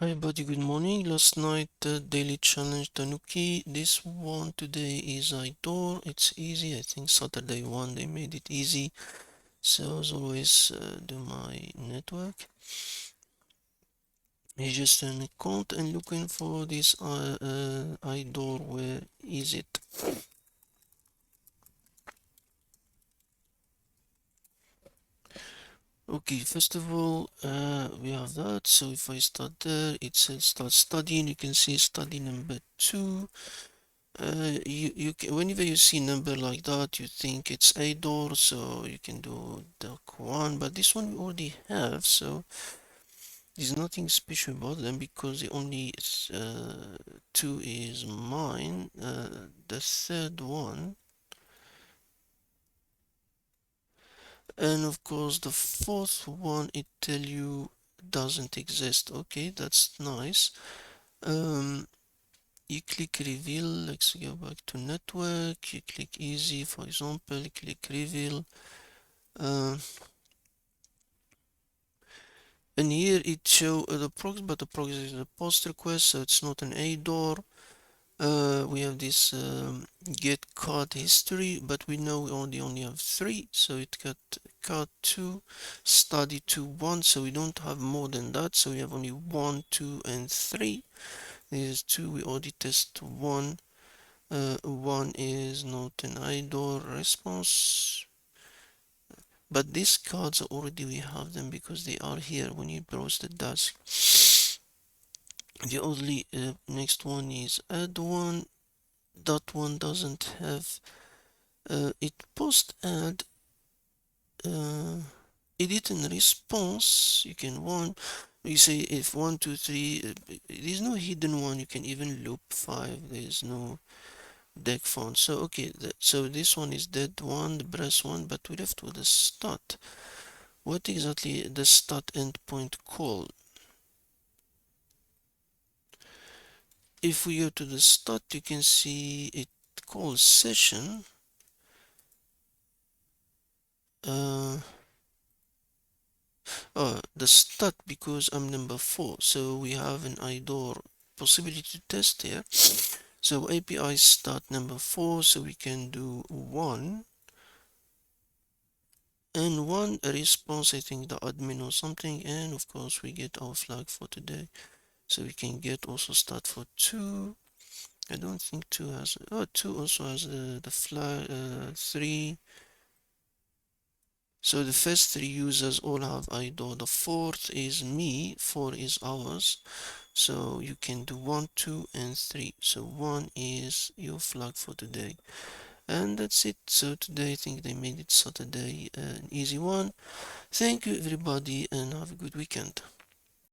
Hi everybody, good morning. Last night daily challenge Tanuki. This one today is IDOR. It's easy. I think Saturday one they made it easy. So as always, do my network. It's just an account and looking for this IDOR. Where is it? Okay, first of all, we have that. So if I start there, it says start studying. You can see study number 2. Whenever you see number like that, you think it's IDOR, so you can do the one, but this one we already have, so there's nothing special about them because the only two is mine. The third one, and of course the fourth one, it tell you doesn't exist. Okay, that's nice. Um, you click reveal. Let's go back to network. You click easy, for example, click reveal. Uh, and here it show the proxy, but the proxy is a post request, so it's not an IDOR. We have this get card history, but we know we only have 3, so it got card 2, study 2, 1, so we don't have more than that, so we have only 1, 2, and 3. This is 2, we already test 1. 1 is not an IDOR response. But these cards already we have them because they are here when you browse the desk. The only next one is add one. That one doesn't have it post add edit and response. You can you say if 1 2 3 there's no hidden one. You can even loop 5. There's no deck font. So okay, so this one is dead one, the brass one, but we left with the stat. What exactly the stat endpoint call? If we go to the stat, you can see it calls session. The stat because I'm number 4, so we have an IDOR possibility to test here. So API stat number 4, so we can do 1 and 1 response, I think the admin or something, and of course we get our flag for today. So we can get also stat for 2. I don't think 2 has, 2 also has the flag, 3. So the first 3 users all have IDOR. The fourth is me, 4 is ours. So you can do 1, 2, and 3. So 1 is your flag for today. And that's it. So today I think they made it Saturday an easy one. Thank you everybody and have a good weekend.